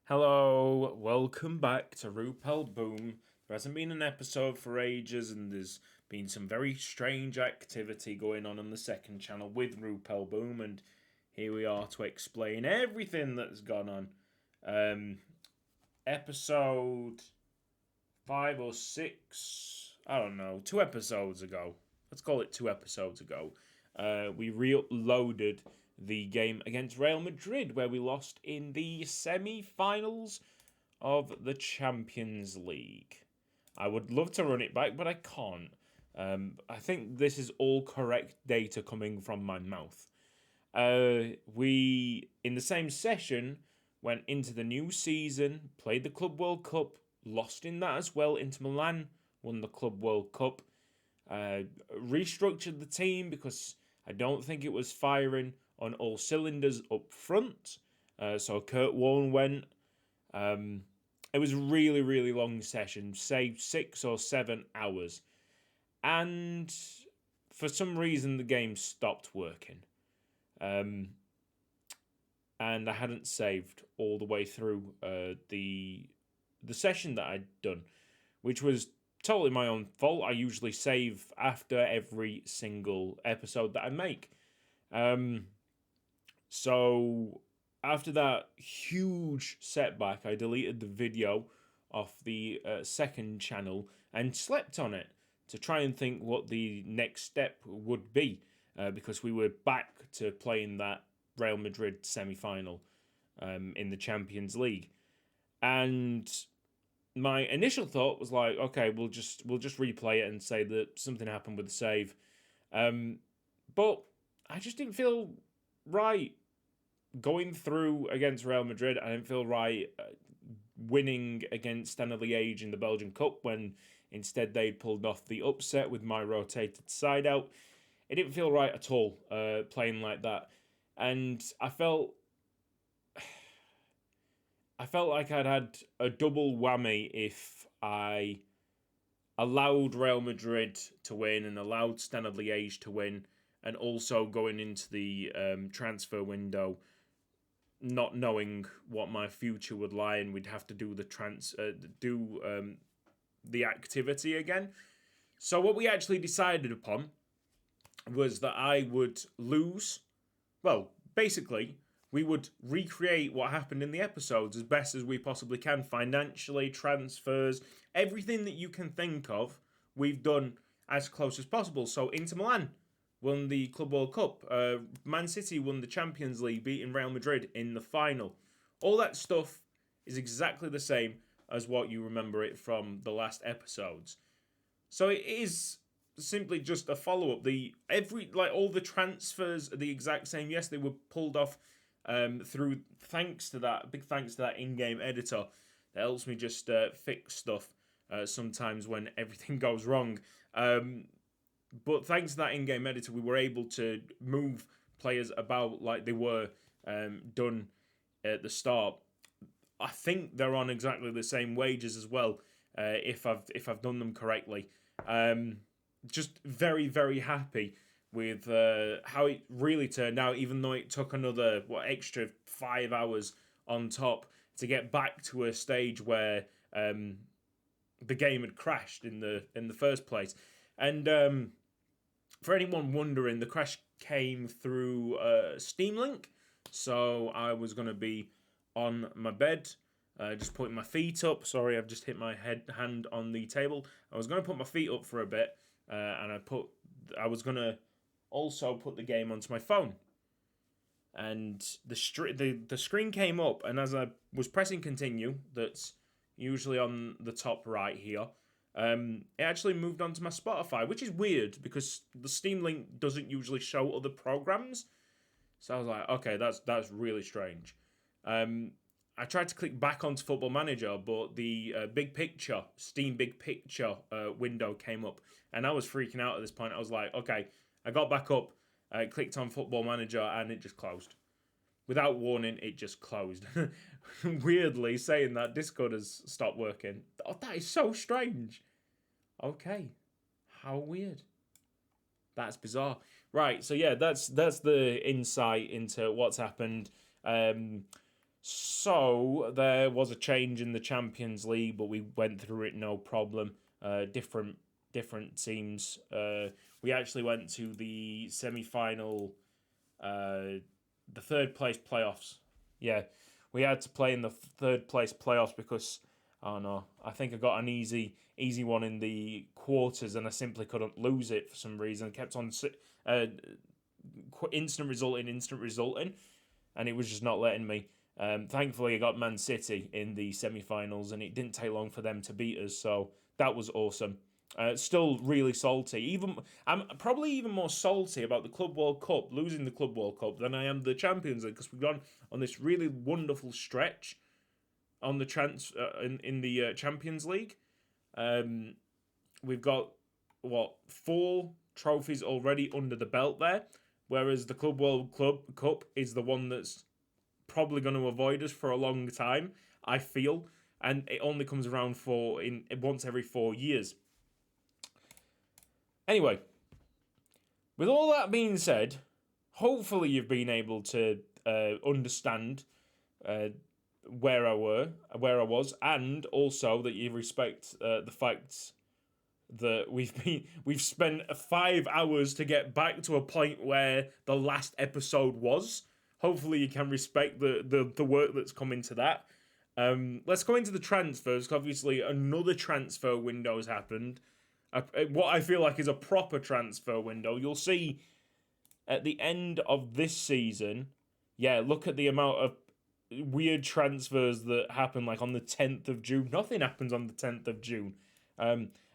Hello, welcome back to Rupel Boom. There hasn't been an episode for ages, and there's been some very strange activity going on the second channel with Rupel Boom, and here we are to explain everything that's gone on. Episode 5 or 6, I don't know, 2 episodes ago. Let's call it 2 episodes ago. We re-uploaded the game against Real Madrid, where we lost in the semi-finals of the Champions League. I would love to run it back, but I can't. I think this is all correct data coming from my mouth. We, in the same session, went into the new season, played the Club World Cup, lost in that as well. Inter Milan won the Club World Cup. Restructured the team because I don't think it was firing on all cylinders up front. So Kurt Warren went. It was a really, really long session, say 6 or 7 hours. And for some reason, the game stopped working. And I hadn't saved all the way through the session that I'd done, which was totally my own fault. I usually save after every single episode that I make. So after that huge setback, I deleted the video off the second channel and slept on it to try and think what the next step would be, because we were back to playing that Real Madrid semi-final in the Champions League. And my initial thought was like, okay, we'll just replay it and say that something happened with the save. But I just didn't feel right going through against Real Madrid. I didn't feel right winning against Standard Liège in the Belgian Cup when instead they'd pulled off the upset with my rotated side out. It didn't feel right at all playing like that. And I felt like I'd had a double whammy if I allowed Real Madrid to win and allowed Standard Liège to win, and also going into the transfer window not knowing what my future would lie, and we'd have to do the activity again. So what we actually decided upon was that I would lose. Well, basically, we would recreate what happened in the episodes as best as we possibly can, financially, transfers, everything that you can think of, we've done as close as possible. So Inter Milan won the Club World Cup. Man City won the Champions League, beating Real Madrid in the final. All that stuff is exactly the same as what you remember it from the last episodes. So it is simply just a follow-up. All the transfers are the exact same. Yes, they were pulled off through big thanks to that in-game editor that helps me just fix stuff sometimes when everything goes wrong. But thanks to that in-game editor, we were able to move players about like they were done at the start. I think they're on exactly the same wages as well, if I've done them correctly. Just very, very happy with how it really turned out, even though it took another extra 5 hours on top to get back to a stage where the game had crashed in the first place. And for anyone wondering, the crash came through Steam Link. So I was going to be on my bed, just putting my feet up. Sorry, I've just hit my hand on the table. I was going to put my feet up for a bit, and I was going to also put the game onto my phone. And the screen came up, and as I was pressing continue, that's usually on the top right here, it actually moved on to my Spotify, which is weird because the Steam Link doesn't usually show other programs. So I was like, okay, that's really strange. I tried to click back onto Football Manager, but the Big Picture, Steam Big Picture window came up, and I was freaking out at this point. I was like, okay, I got back up, clicked on Football Manager, and it just closed. Without warning, it just closed. Weirdly, saying that, Discord has stopped working. Oh, that is so strange. Okay, how weird. That's bizarre. Right, so yeah, that's the insight into what's happened. So there was a change in the Champions League, but we went through it no problem. Different teams. We actually went to the semi-final, the third place playoffs. Yeah, we had to play in the third place playoffs because oh no, I think I got an easy one in the quarters, and I simply couldn't lose it for some reason. I kept on instant resulting, and it was just not letting me. Thankfully, I got Man City in the semi-finals, and it didn't take long for them to beat us, so that was awesome. Still really salty. I'm probably even more salty about the Club World Cup, losing the Club World Cup, than I am the Champions League, because we've gone on this really wonderful stretch on the in the Champions League. We've got 4 trophies already under the belt there, whereas the Club World Cup is the one that's probably going to avoid us for a long time, I feel, and it only comes around once every 4 years. Anyway, with all that being said, hopefully you've been able to understand where I was, and also that you respect the facts that we've spent 5 hours to get back to a point where the last episode was. Hopefully you can respect the work that's come into that. Let's go into the transfers. Obviously, another transfer window has happened. What I feel like is a proper transfer window. You'll see at the end of this season, look at the amount of weird transfers that happen, like on the 10th of June. Nothing happens on the 10th of June.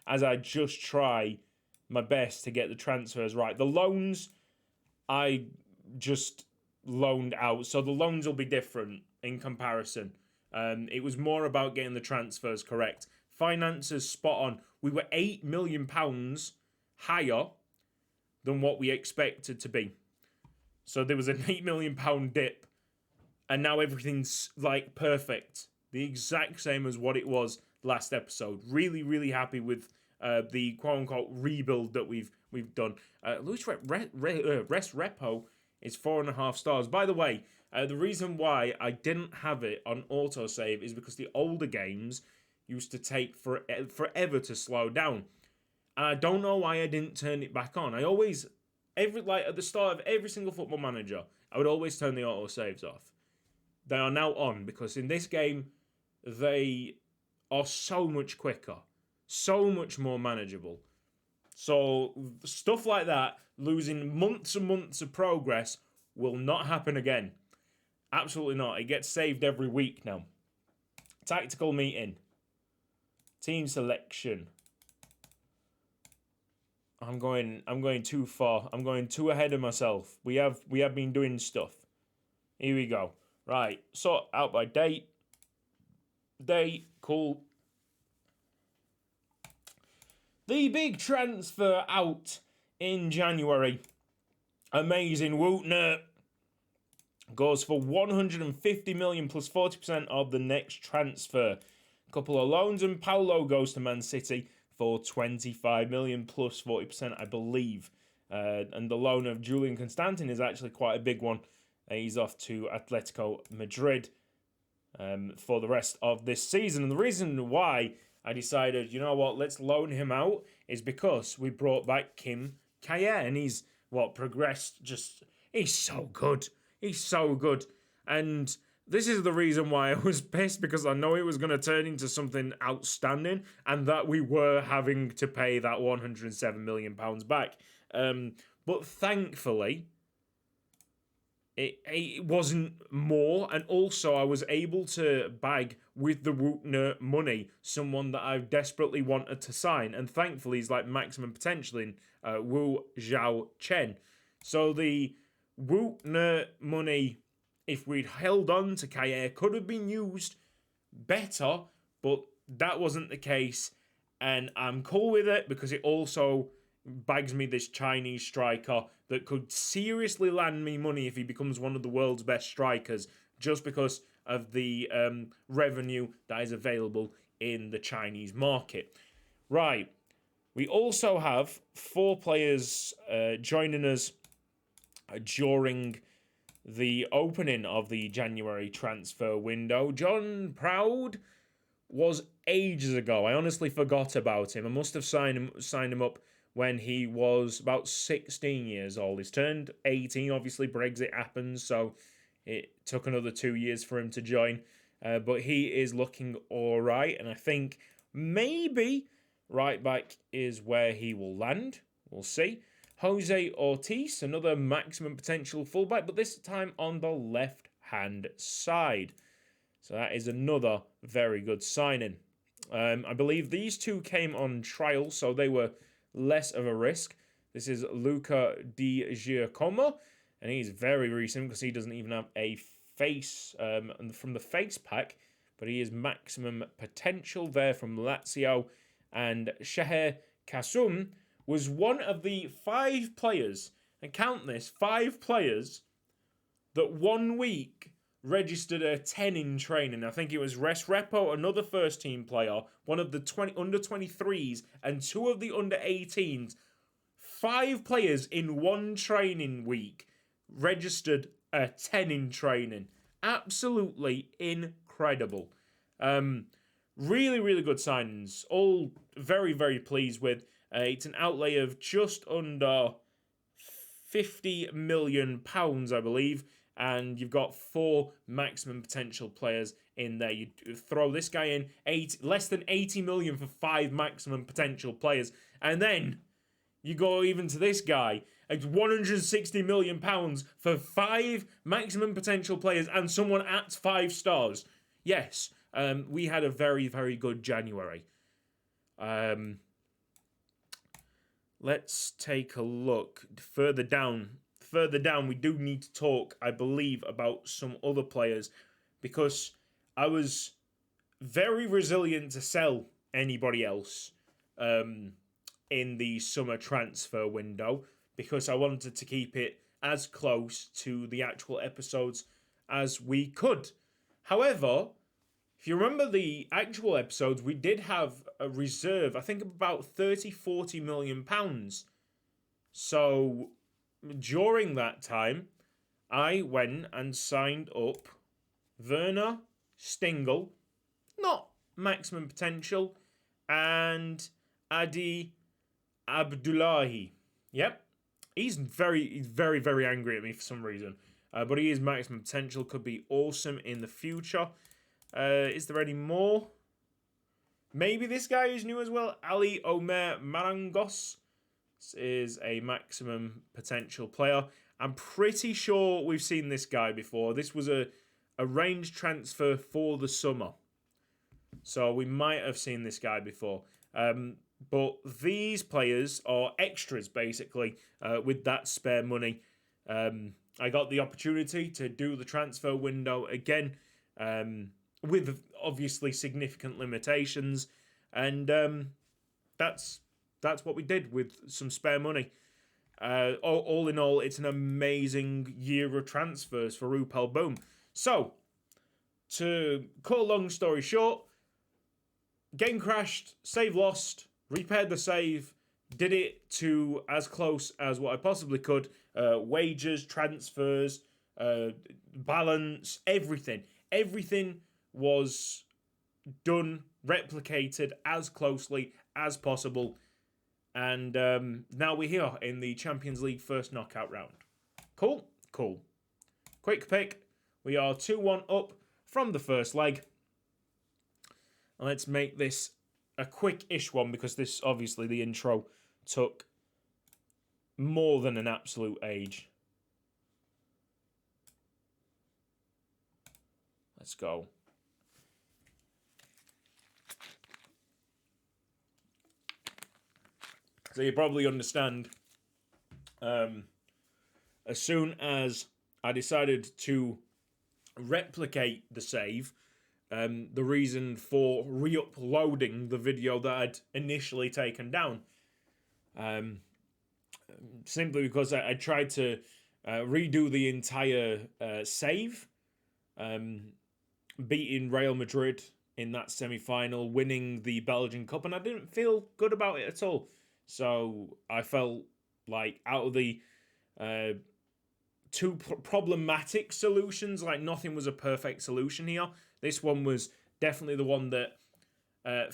As I just try my best to get the transfers right. The loans, I just loaned out, so the loans will be different in comparison. It was more about getting the transfers correct. Finances spot on. We were £8 million higher than what we expected to be. So there was an £8 million dip, and now everything's like perfect. The exact same as what it was last episode. Really, really happy with the quote-unquote rebuild that we've done. Lewis Rest Repo is 4.5 stars. By the way, the reason why I didn't have it on autosave is because the older games used to take forever to slow down. And I don't know why I didn't turn it back on. I always, at the start of every single Football Manager, I would always turn the autosaves off. They are now on because in this game, they are so much quicker, so much more manageable. So stuff like that, losing months and months of progress, will not happen again. Absolutely not. It gets saved every week now. Tactical meeting. Team selection. I'm going too far. I'm going too ahead of myself. We have been doing stuff. Here we go. Right. Sort out by date. Cool. The big transfer out in January. Amazing. Wootner goes for 150 million plus 40% of the next transfer. A couple of loans, and Paulo goes to Man City for 25 million plus 40%, I believe. And the loan of Julian Constantin is actually quite a big one. He's off to Atletico Madrid for the rest of this season. And the reason why I decided, you know what, let's loan him out is because we brought back Kim Kaye, and he's progressed. He's so good. He's so good. And this is the reason why I was pissed, because I know it was going to turn into something outstanding, and that we were having to pay that £107 million back. But thankfully, it wasn't more, and also I was able to bag with the Wootner money someone that I've desperately wanted to sign, and thankfully he's like maximum potential in Wu Zhao Chen. So the Wootner money, if we'd held on to Kaye, could have been used better, but that wasn't the case, and I'm cool with it because it also bags me this Chinese striker that could seriously land me money if he becomes one of the world's best strikers, just because of the revenue that is available in the Chinese market. Right, we also have 4 players joining us during the opening of the January transfer window. John Proud was ages ago. I honestly forgot about him. I must have signed him up when he was about 16 years old. He's turned 18. Obviously, Brexit happened, so it took another 2 years for him to join. But he is looking all right, and I think maybe right back is where he will land. We'll see. Jose Ortiz, another maximum potential fullback, but this time on the left-hand side. So that is another very good signing. I believe these two came on trial, so they were less of a risk. This is Luca Di Giacomo, and he's very recent because he doesn't even have a face from the face pack, but he is maximum potential there from Lazio. And Sheher Kasum was one of the 5 players, and count this, 5 players that 1 week registered a 10 in training. I think it was Repo, another first team player, one of the under 23s, and 2 of the under 18s. 5 players in 1 training week registered a 10 in training. Absolutely incredible. Really, really good signings. All very, very pleased with. It's an outlay of just under £50 million, I believe. And you've got 4 maximum potential players in there. You throw this guy in, less than 80 million for 5 maximum potential players. And then you go even to this guy. It's £160 million for 5 maximum potential players and someone at 5 stars. Yes, we had a very, very good January. Let's take a look further down. Further down, we do need to talk, I believe, about some other players because I was very resilient to sell anybody else in the summer transfer window because I wanted to keep it as close to the actual episodes as we could. However, if you remember the actual episodes, we did have a reserve, I think about 30-40 million pounds. So during that time, I went and signed up Werner Stingel, not maximum potential, and Adi Abdullahi. Yep. He's very, very angry at me for some reason. But he is maximum potential, could be awesome in the future. Is there any more? Maybe this guy is new as well. Ali Omer Marangos is a maximum potential player. I'm pretty sure we've seen this guy before. This was a range transfer for the summer. So we might have seen this guy before. But these players are extras, basically, with that spare money. I got the opportunity to do the transfer window again, with obviously significant limitations. And that's what we did with some spare money. All in all, it's an amazing year of transfers for Rupel Boom. So, to cut a long story short, game crashed, save lost, repaired the save, did it to as close as what I possibly could. Wages, transfers, balance, everything. Everything was done, replicated as closely as possible. And now we're here in the Champions League first knockout round. Cool. Quick pick. We are 2-1 up from the first leg. And let's make this a quick-ish one because this, obviously, the intro took more than an absolute age. Let's go. So you probably understand, as soon as I decided to replicate the save, the reason for re-uploading the video that I'd initially taken down, simply because I tried to redo the entire save, beating Real Madrid in that semi-final, winning the Belgian Cup, and I didn't feel good about it at all. So I felt like out of the two problematic solutions. Like, nothing was a perfect solution here. This one was definitely the one that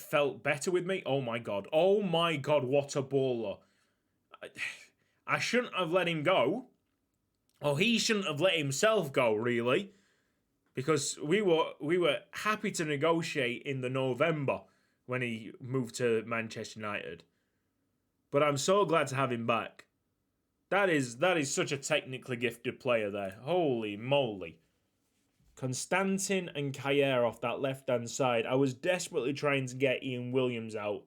felt better with me. Oh my god, what a baller. I shouldn't have let him go. Or he shouldn't have let himself go, really. Because we were happy to negotiate in the November when he moved to Manchester United. But I'm so glad to have him back. That is such a technically gifted player there. Holy moly. Constantin and Kjaer off that left-hand side. I was desperately trying to get Ian Williams out,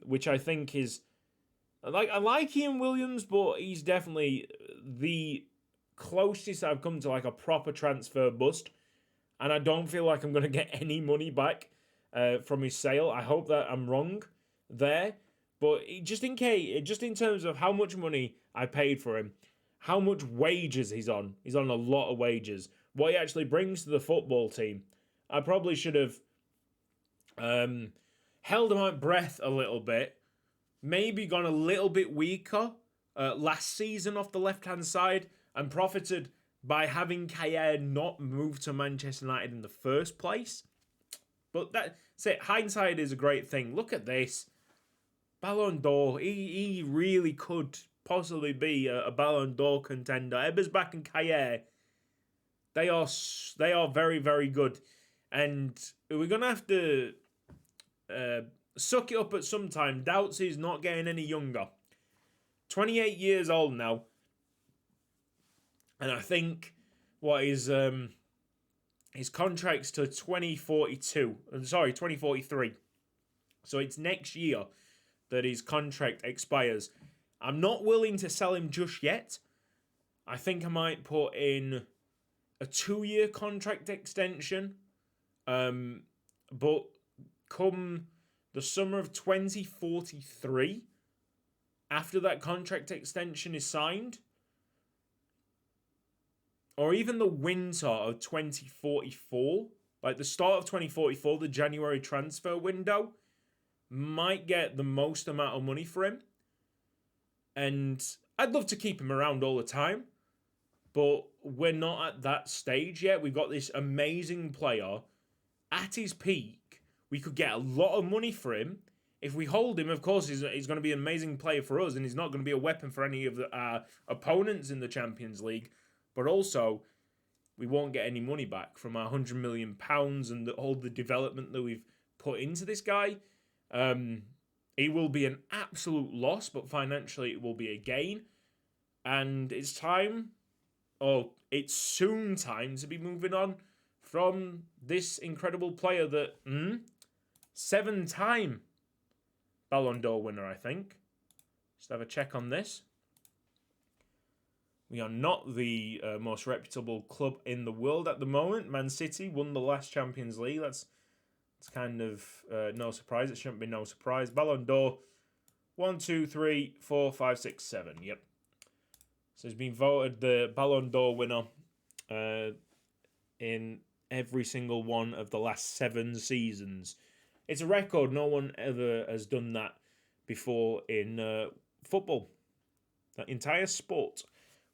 which I think is... I like Ian Williams, but he's definitely the closest I've come to like a proper transfer bust. And I don't feel like I'm going to get any money back from his sale. I hope that I'm wrong there. But just in terms of how much money I paid for him, how much wages he's on a lot of wages. What he actually brings to the football team, I probably should have held my breath a little bit. Maybe gone a little bit weaker last season off the left-hand side and profited by having Kjaer not move to Manchester United in the first place. But that's it. Hindsight is a great thing. Look at this. Ballon d'Or. He really could possibly be a Ballon d'Or contender. Ebersbach and Kjaer, they are very, very good. And we're going to have to suck it up at some time. Doubts he's not getting any younger. 28 years old now. And I think his contract's to 2043. So it's next year that his contract expires. I'm not willing to sell him just yet. I think I might put in a 2-year contract extension. But come the summer of 2043, after that contract extension is signed, or even the winter of 2044, like the start of 2044, the January transfer window, might get the most amount of money for him. And I'd love to keep him around all the time, but we're not at that stage yet. We've got this amazing player at his peak. We could get a lot of money for him. If we hold him, of course, he's going to be an amazing player for us, and he's not going to be a weapon for any of our opponents in the Champions League. But also, we won't get any money back from our £100 million and all the development that we've put into this guy. He will be an absolute loss, but financially it will be a gain. And it's soon time to be moving on from this incredible player that 7-time Ballon d'Or winner, I think. Just have a check on this. We are not the most reputable club in the world at the moment. Man City won the last Champions League. That's kind of no surprise. It shouldn't be no surprise. Ballon d'Or, 1, 2, 3, 4, 5, 6, 7. Yep. So he's been voted the Ballon d'Or winner in every single one of the last 7 seasons. It's a record. No one ever has done that before in football. That entire sport,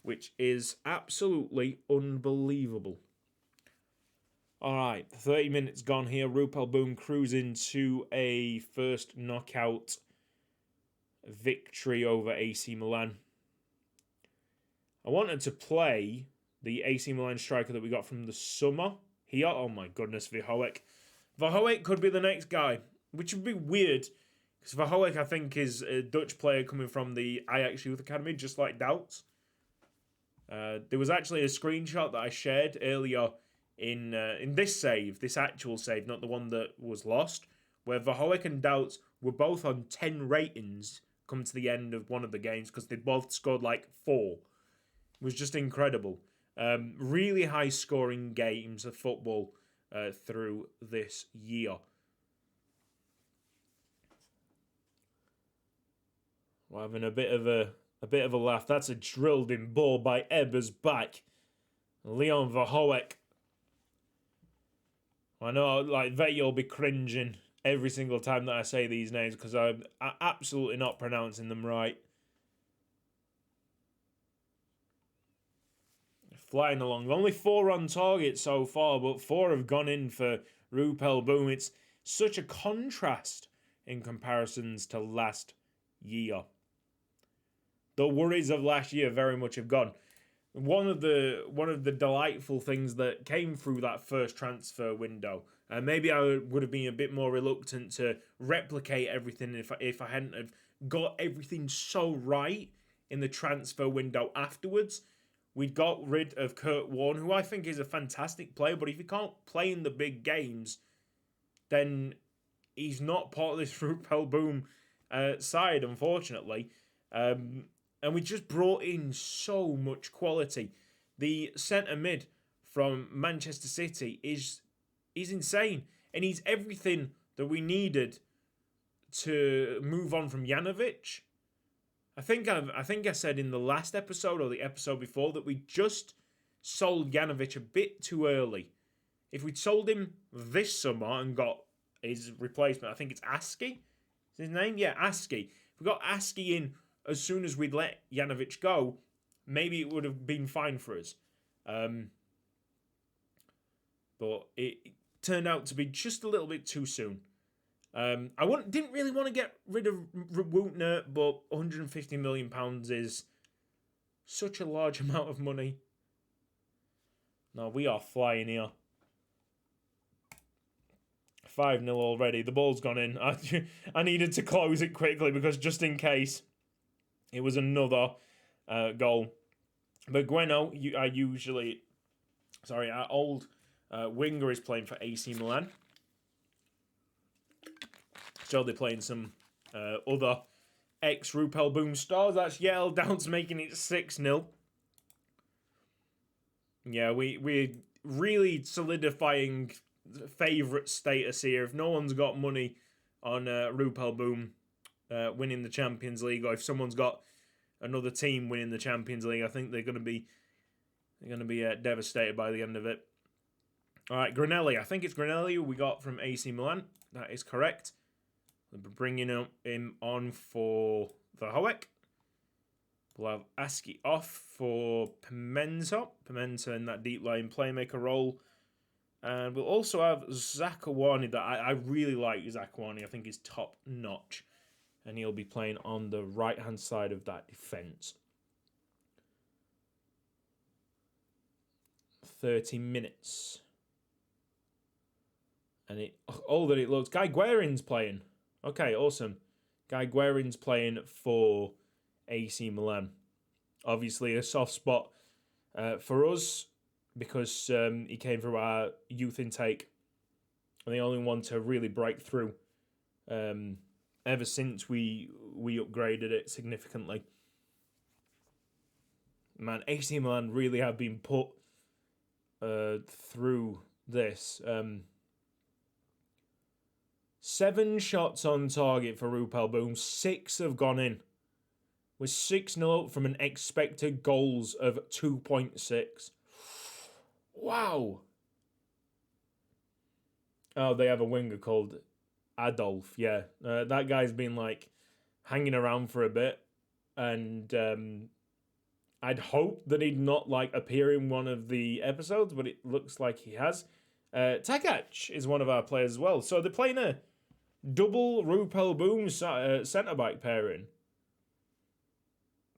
which is absolutely unbelievable. All right, 30 minutes gone here. Rupel Boom cruising to a first knockout victory over AC Milan. I wanted to play the AC Milan striker that we got from the summer here. Oh my goodness, Verhoek. Verhoek could be the next guy, which would be weird, because Verhoek, I think, is a Dutch player coming from the Ajax Youth Academy, just like Doubts. There was actually a screenshot that I shared earlier in this actual save, not the one that was lost, where Verhoek and Doubts were both on 10 ratings come to the end of one of the games because they both scored like 4. It was just incredible. Really high scoring games of football through this year. We're having a bit of a laugh. That's a drilled in ball by Ebersbach. Leon Verhoek. I know, like, Vetty will be cringing every single time that I say these names because I'm absolutely not pronouncing them right. flying along. Only 4 on target so far, but 4 have gone in for Rupel Boom. It's such a contrast in comparisons to last year. The worries of last year very much have gone. One of the delightful things that came through that first transfer window, and maybe I would have been a bit more reluctant to replicate everything if I hadn't have got everything so right in the transfer window afterwards. We got rid of Kurt Warne, who I think is a fantastic player, but if he can't play in the big games, then he's not part of this Rupel Boom side, unfortunately. And we just brought in so much quality. The centre mid from Manchester City is insane. And he's everything that we needed to move on from Janovic. I think I said in the last episode or the episode before that we just sold Janovic a bit too early. If we'd sold him this summer and got his replacement, I think it's Askey. Is his name? Yeah, Askey. If we got Askey in as soon as we'd let Janovic go, maybe it would have been fine for us. But it turned out to be just a little bit too soon. Didn't really want to get rid of Wootner, but £150 million is such a large amount of money. No, we are flying here. 5-0 already. The ball's gone in. I needed to close it quickly because just in case it was another goal. But Bueno, our old winger is playing for AC Milan. So they're playing some other ex-Rupel Boom stars. That's Yale Downs making it 6-0. Yeah, we're really solidifying favourite status here. If no one's got money on Rupel Boom winning the Champions League, or if someone's got another team winning the Champions League, I think they're going to be devastated by the end of it. All right, Granelli. I think it's Granelli we got from AC Milan. That is correct. We'll be bringing him on for Verhoek. We'll have Askey off for Pimenta. Pimenta in that deep line playmaker role. And we'll also have Zakawani. That I really like Zakawani. I think he's top notch. And he'll be playing on the right-hand side of that defence. 30 minutes. And all that it looks... Guy Guerin's playing. Okay, awesome. Guy Guerin's playing for AC Milan. Obviously a soft spot for us because he came through our youth intake. And the only one to really break through ever since we upgraded it significantly. Man, AC Milan really have been put through this. 7 shots on target for Rupel Boom. 6 have gone in. We're 6-0 up from an expected goals of 2.6. Wow. Oh, they have a winger called Adolf. Yeah, that guy's been hanging around for a bit, and I'd hope that he'd not appear in one of the episodes, but it looks like he has. Takac is one of our players as well, so they're playing a double Rupel Boom centre back pairing.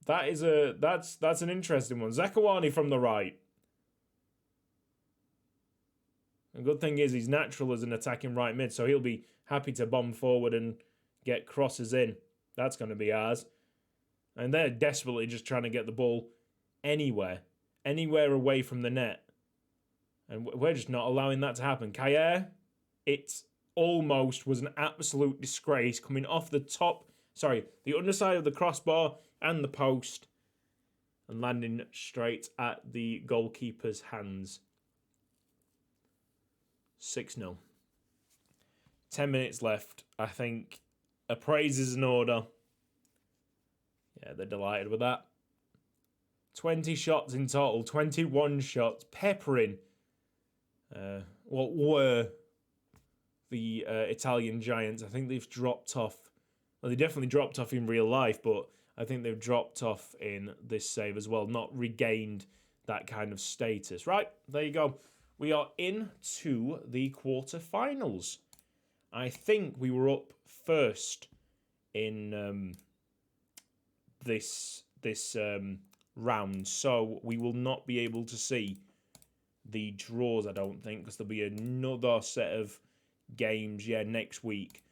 That's an interesting one. Zakawani from the right. The good thing is he's natural as an attacking right mid, so he'll be happy to bomb forward and get crosses in. That's going to be ours. And they're desperately just trying to get the ball anywhere away from the net. And we're just not allowing that to happen. Kayer, it almost was an absolute disgrace coming off the underside of the crossbar and the post and landing straight at the goalkeeper's hands. 6-0. 10 minutes left. I think a praise is in order. Yeah, they're delighted with that. 20 shots in total. 21 shots. Peppering what were the Italian giants. I think they've dropped off. Well, they definitely dropped off in real life, but I think they've dropped off in this save as well. Not regained that kind of status. Right, there you go. We are into the quarterfinals. I think we were up first in this round, so we will not be able to see the draws, I don't think, because there'll be another set of games, next week.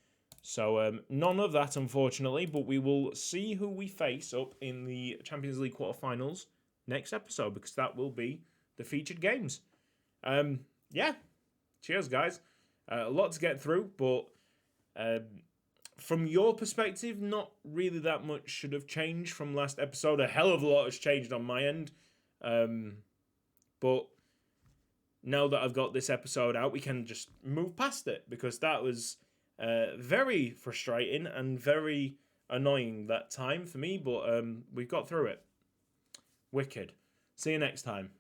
So none of that, unfortunately, but we will see who we face up in the Champions League quarterfinals next episode, because that will be the featured games. Cheers, guys. A lot to get through, but from your perspective, not really that much should have changed from last episode. A hell of a lot has changed on my end. But now that I've got this episode out, we can just move past it, because that was very frustrating and very annoying that time for me, but we've got through it. Wicked. See you next time.